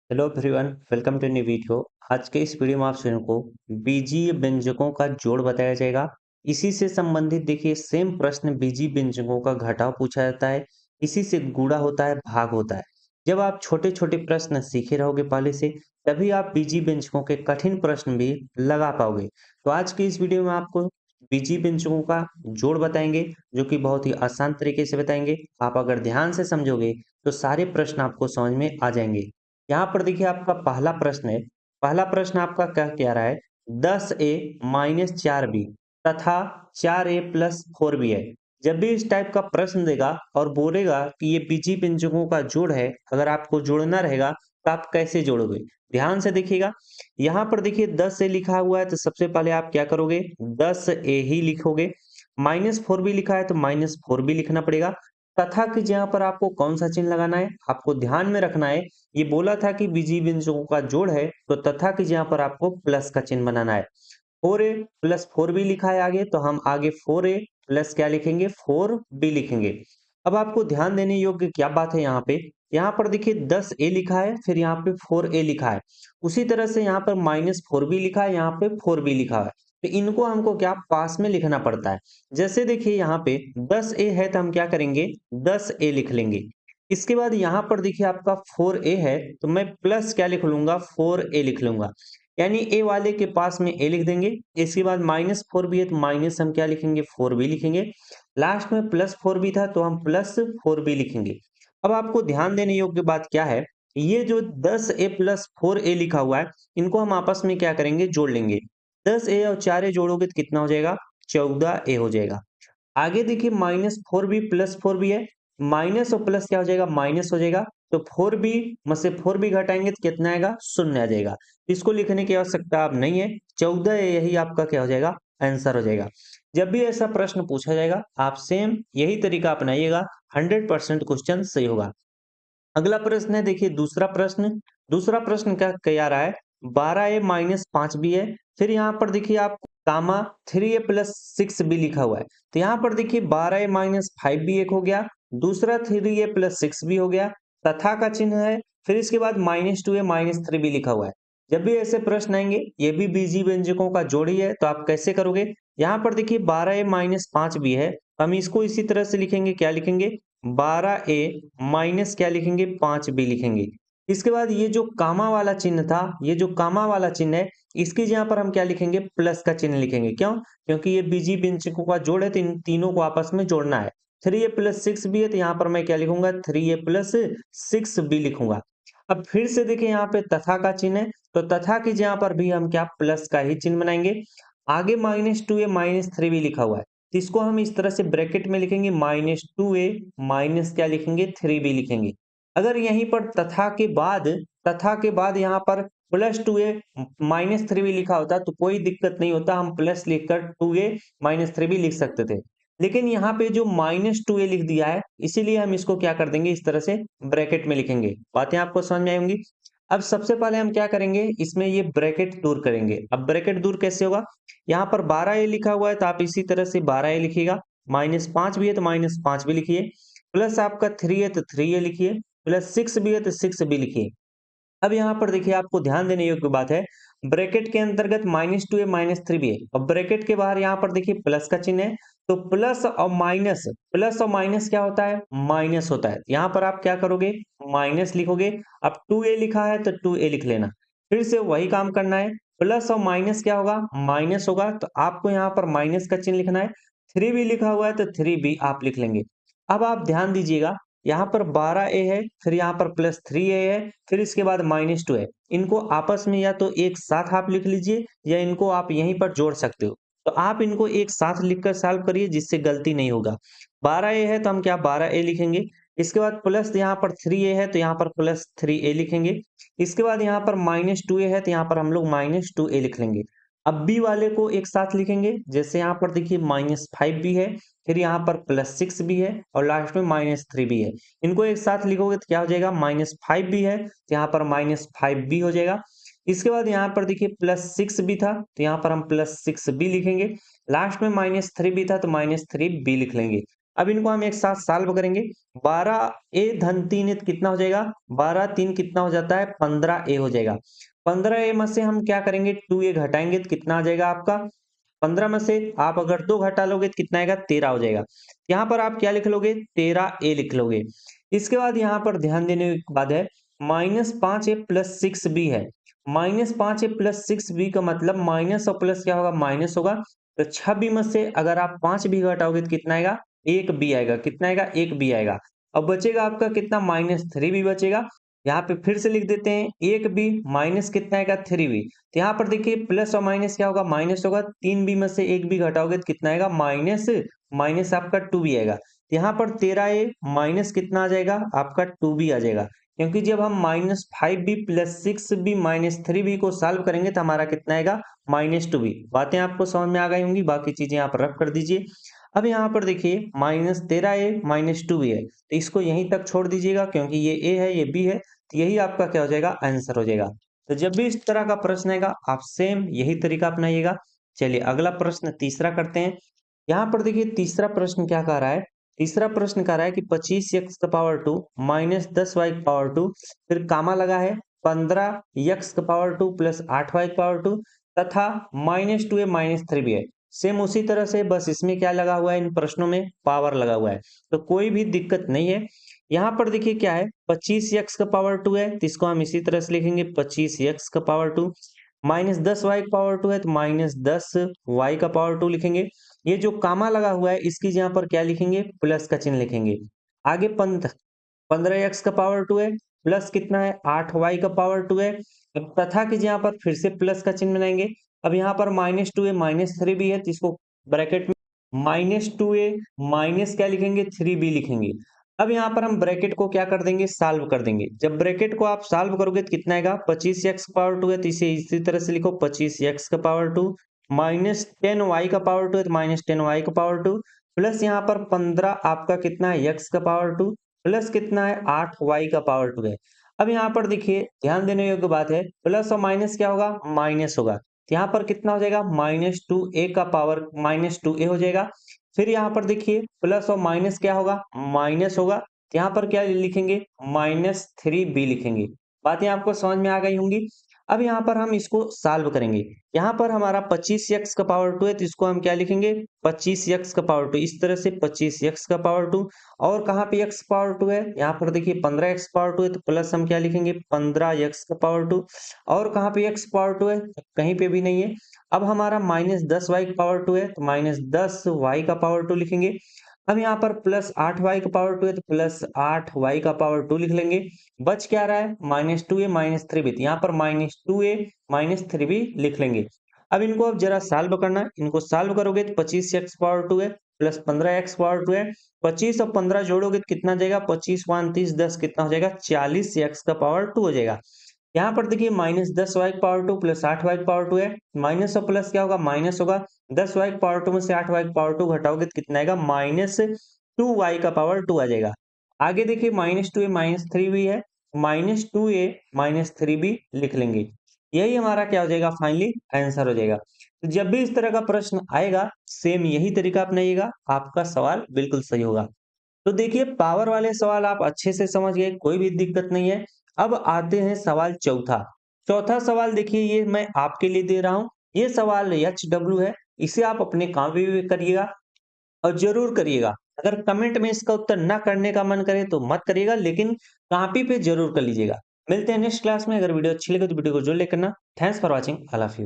Hello everyone, welcome to new video. आज के इस वीडियो में आप सभी को बीजीय व्यंजकों का जोड़ बताया जाएगा। इसी से संबंधित देखिए सेम प्रश्न बीजीय व्यंजकों का घटाव पूछा जाता है। इसी से गुणा होता है, भाग होता है। जब आप छोटे छोटे प्रश्न सीखे रहोगे पहले से, तभी आप बीजीय व्यंजकों के कठिन प्रश्न भी लगा पाओगे। तो आज की इस वीडियो में आपको बीजीय व्यंजकों का जोड़ बताएंगे, जो कि बहुत ही आसान तरीके से बताएंगे। आप अगर ध्यान से समझोगे तो सारे प्रश्न आपको समझ में आ जाएंगे। यहाँ पर देखिए आपका पहला प्रश्न है। पहला प्रश्न आपका क्या कह रहा है, 10a-4b तथा 4a+4b है। जब भी इस टाइप का प्रश्न देगा और बोलेगा कि ये बीजीय व्यंजकों का जोड़ है, अगर आपको जोड़ना रहेगा तो आप कैसे जोड़ोगे। ध्यान से देखिएगा। यहाँ पर देखिए 10a लिखा हुआ है, तो सबसे पहले आप क्या करोगे, 10a ही लिखोगे। -4b लिखा है तो -4b लिखना पड़ेगा। तथा की जहाँ पर आपको कौन सा चिन्ह लगाना है, आपको ध्यान में रखना है। ये बोला था कि बीजीय व्यंजकों का जोड़ है, तो तथा की जगह पर आपको प्लस का चिन्ह बनाना है। 4a+4b लिखा है आगे, तो हम आगे 4a प्लस क्या लिखेंगे, 4b लिखेंगे। अब आपको ध्यान देने योग्य क्या बात है यहाँ पे, यहाँ पर देखिए 10a लिखा है, फिर यहाँ पे 4a लिखा है। उसी तरह से यहाँ पर -4b लिखा है, यहाँ पे 4b लिखा है। तो इनको हमको क्या पास में लिखना पड़ता है। जैसे देखिए यहाँ पे 10a है, तो हम क्या करेंगे, 10a लिख लेंगे। इसके बाद यहाँ पर देखिए आपका 4a है, तो मैं प्लस क्या लिख लूंगा, 4a लिख लूंगा। यानी a वाले के पास में a लिख देंगे। इसके बाद -4b है, तो माइनस हम क्या लिखेंगे, 4b लिखेंगे। लास्ट में +4b था, तो हम +4b लिखेंगे। अब आपको ध्यान देने योग्य बात क्या है, ये जो 10a+4a लिखा हुआ है, इनको हम आपस में क्या करेंगे, जोड़ लेंगे। 10a और 4a जोड़ोगे तो कितना हो जाएगा, 14a हो जाएगा। आगे देखिए -4b+4b है, माइनस और प्लस क्या हो जाएगा, माइनस हो जाएगा। तो 4b में से 4b घटाएंगे तो कितना आएगा, 0 आ जाएगा। इसको लिखने की आवश्यकता अब नहीं है, 14 यही आपका क्या हो जाएगा, आंसर हो जाएगा। जब भी ऐसा प्रश्न पूछा जाएगा, आप सेम यही तरीका अपनाइएगा, 100% क्वेश्चन सही होगा। अगला प्रश्न है, देखिए दूसरा प्रश्न। दूसरा प्रश्न क्या कह रहा है, 12a-5b है। फिर यहाँ पर देखिए आप कामा 3a+6b लिखा हुआ है। तो यहाँ पर देखिए 12a-5b एक हो गया, दूसरा 3a+6b हो गया, तथा का चिन्ह है। फिर इसके बाद -2a-3b लिखा हुआ है। जब भी ऐसे प्रश्न आएंगे, ये भी बीजीय व्यंजकों का जोड़ ही है, तो आप कैसे करोगे। यहाँ पर देखिए 12a-5b है, हम इसको इसी तरह से लिखेंगे, क्या लिखेंगे, 12a माइनस क्या लिखेंगे, 5b लिखेंगे। इसके बाद ये जो कामा वाला चिन्ह था, ये जो कामा वाला चिन्ह है, इसकी जगह पर हम क्या लिखेंगे, प्लस का चिन्ह लिखेंगे। क्यों, क्योंकि ये बीजीय व्यंजकों का जोड़ है, तो इन तीनों को आपस में जोड़ना है। 3a+6b है, तो यहाँ पर मैं क्या लिखूंगा, 3a+6b लिखूंगा। अब फिर से देखिए यहाँ पे तथा का चिन्ह है, तो तथा की जगह पर भी हम क्या प्लस का ही चिन्ह बनाएंगे। आगे -2a-3b लिखा हुआ है, तो इसको हम इस तरह से ब्रैकेट में लिखेंगे, -2a माइनस क्या लिखेंगे, 3b लिखेंगे। अगर यहीं पर तथा के बाद यहाँ पर +2a -3b लिखा होता तो कोई दिक्कत नहीं होता, हम प्लस लिखकर 2a -3b लिख सकते थे। लेकिन यहाँ पे जो -2a लिख दिया है, इसीलिए हम इसको क्या कर देंगे, इस तरह से ब्रैकेट में लिखेंगे। बातें आपको समझ में आई होंगी। अब सबसे पहले हम क्या करेंगे, इसमें ये ब्रैकेट दूर करेंगे। अब ब्रैकेट दूर कैसे होगा, यहाँ पर 12a लिखा हुआ है, तो आप इसी तरह से 12a लिखिएगा। -5 भी है तो -5 भी लिखिए। प्लस आपका 3 है तो 3a लिखिए। +6 भी है तो 6b लिखिए। अब यहाँ पर देखिए आपको ध्यान देने योग्य बात है, ब्रैकेट के अंतर्गत -2a -3b है, और ब्रैकेट के बाहर यहाँ पर देखिए प्लस का चिन्ह है। तो प्लस और माइनस क्या होता है, माइनस होता है। यहाँ पर आप क्या करोगे, माइनस लिखोगे। अब 2a लिखा है तो 2a लिख लेना। फिर से वही काम करना है, प्लस और माइनस क्या होगा, माइनस होगा, तो आपको यहाँ पर माइनस का चिन्ह लिखना है। 3b लिखा हुआ है तो 3b आप लिख लेंगे। अब आप ध्यान दीजिएगा, यहाँ पर 12a है, फिर यहाँ पर +3a है, फिर इसके बाद -2 है। इनको आपस में या तो एक साथ आप लिख लीजिए, या इनको आप यहीं पर जोड़ सकते हो। तो आप इनको एक साथ लिखकर सॉल्व करिए, जिससे गलती नहीं होगा। 12a है तो हम क्या 12a लिखेंगे। इसके बाद प्लस यहाँ पर 3a है, तो यहाँ पर +3a लिखेंगे। इसके बाद यहाँ पर -2a है, तो यहाँ पर हम लोग -2a लिख लेंगे। अब b वाले को एक साथ लिखेंगे, जैसे यहाँ पर देखिए -5b है, फिर यहाँ पर +6 भी है, और लास्ट में -3 भी है। इनको एक साथ लिखोगे तो क्या हो जाएगा, -5 भी है, तो यहाँ पर -5 भी हो जाएगा। इसके बाद यहाँ पर देखिए +6 भी था, तो यहाँ पर हम +6 भी लिखेंगे। लास्ट में -3 भी था, तो -3 भी लिख लेंगे। अब इनको हम एक साथ सॉल्व करेंगे। 12a धन 3 कितना हो जाएगा, 12 3 कितना हो जाता है, 15a हो जाएगा। 15a में से हम क्या करेंगे, 2a घटाएंगे तो कितना आ जाएगा आपका, 15 में से आप अगर 2 घटा लोगे तो कितना आएगा, 13 हो जाएगा। यहाँ पर आप क्या लिख लोगे, 13a लिख लोगे। इसके बाद यहाँ पर ध्यान देने की बात है, -5a + 6b है। -5a + 6b का मतलब माइनस और प्लस क्या होगा, माइनस होगा। तो 6b में से अगर आप 5 भी घटाओगे तो कितना आएगा, 1b आएगा। कितना आएगा, 1b आएगा। अब बचेगा आपका कितना, -3b बचेगा। यहाँ पे फिर से लिख देते हैं, 1b माइनस कितना आएगा, 3b। तो यहाँ पर देखिए प्लस और माइनस क्या होगा, माइनस होगा। 3b में से 1b घटाओगे तो कितना आएगा, माइनस, माइनस आपका 2b आएगा। तो यहाँ पर 13a माइनस कितना आ जाएगा, आपका 2b आ जाएगा। क्योंकि जब हम -5b + 6b - 3b को सॉल्व करेंगे तो हमारा कितना आएगा, -2b। बातें आपको समझ में आ गई होंगी, बाकी चीजें आप रफ कर दीजिए। अब यहाँ पर देखिए -13a - 2b है, तो इसको यहीं तक छोड़ दीजिएगा क्योंकि ये a है, ये b है, तो यही आपका क्या हो जाएगा, आंसर हो जाएगा। तो जब भी इस तरह का प्रश्न आएगा आप सेम यही तरीका अपनाइएगा। चलिए अगला प्रश्न तीसरा करते हैं। यहाँ पर देखिए तीसरा प्रश्न क्या कह रहा है, तीसरा प्रश्न कह रहा है कि 25x⁻² - 10y⁻², फिर कामा लगा है 15x⁻² + 8y⁻² तथा -2a - 3b है। सेम उसी तरह से, बस इसमें क्या लगा हुआ है, इन प्रश्नों में पावर लगा हुआ है, तो कोई भी दिक्कत नहीं है। यहाँ पर देखिए क्या है, 25x⁻² है तो इसको हम इसी तरह से लिखेंगे 25x⁻², -10y⁻² है तो -10y⁻² लिखेंगे। ये जो कामा लगा हुआ है इसकी जगह पर क्या लिखेंगे, प्लस का चिन्ह लिखेंगे। आगे 15x⁻² है, प्लस कितना है, 8y⁻² है। अब तथा की जगह पर फिर से प्लस का चिन्ह बनाएंगे। अब यहाँ पर -2a - 3b है तो इसको ब्रैकेट में -2a माइनस क्या लिखेंगे, 3b लिखेंगे। अब यहाँ पर हम ब्रैकेट को क्या कर देंगे, सॉल्व कर देंगे। जब ब्रैकेट को आप सॉल्व करोगे तो कितना आएगा, 25x⁻² है तो इसे इसी तरह से लिखो 25x⁻² -10y⁻² है तो -10y⁻² प्लस यहाँ पर 15 आपका कितना है, x⁻² प्लस कितना है, 8y⁻² है। अब यहाँ पर देखिए ध्यान देने योग्य बात है, प्लस और माइनस क्या होगा, माइनस होगा। तो यहाँ पर कितना हो जाएगा, -2a हो जाएगा। फिर यहाँ पर देखिए प्लस और माइनस क्या होगा, माइनस होगा। तो यहाँ पर क्या लिखेंगे, -3b लिखेंगे। बातें आपको समझ में आ गई होंगी। अब यहाँ पर हम इसको सॉल्व करेंगे। यहाँ पर हमारा 25x⁻² है तो इसको हम क्या लिखेंगे, 25x⁻²। इस तरह से 25x⁻²। और कहाँ पे x⁻² है, यहाँ पर देखिए 15x⁻² है तो प्लस हम क्या लिखेंगे, 15x⁻²। और कहाँ पे x⁻² है, कहीं पे भी नहीं है। अब हमारा -10y⁻² है तो -10y⁻² लिखेंगे। अब यहाँ पर प्लस 8y⁻² है तो प्लस 8y⁻² लिख लेंगे। बच क्या रहा है, -2a - 3b, यहाँ पर -2a - 3b लिख लेंगे। अब इनको अब जरा सॉल्व करना है। इनको सॉल्व करोगे तो 25x⁻² है प्लस 15x⁻² है, 25 और 15 जोड़ोगे तो कितना हो जाएगा, 25 1 30 10 कितना हो जाएगा, 40x⁻² हो जाएगा। यहाँ पर देखिए -10y⁻² प्लस 8y⁻² है, माइनस और प्लस क्या होगा, माइनस होगा। 10y⁻² में से 8y⁻² घटाओगे तो कितना आएगा, -2y⁻² आ जाएगा। आगे देखिए -2a - 3b है, -2a - 3b लिख लेंगे। यही हमारा क्या हो जाएगा, फाइनली आंसर हो जाएगा। तो जब भी इस तरह का प्रश्न आएगा सेम यही तरीका अपनाइएगा, आपका सवाल बिल्कुल सही होगा। तो देखिए पावर वाले सवाल आप अच्छे से समझ गए, कोई भी दिक्कत नहीं है। अब आते हैं सवाल चौथा। चौथा सवाल देखिए ये मैं आपके लिए दे रहा हूं। ये सवाल HW है, इसे आप अपने काम भी करिएगा और जरूर करिएगा। अगर कमेंट में इसका उत्तर ना करने का मन करे तो मत करिएगा, लेकिन कॉपी पे जरूर कर लीजिएगा। मिलते हैं नेक्स्ट क्लास में। अगर वीडियो अच्छी लगे तो वीडियो को जरूर लाइक करना। Thanks for watching, I love you.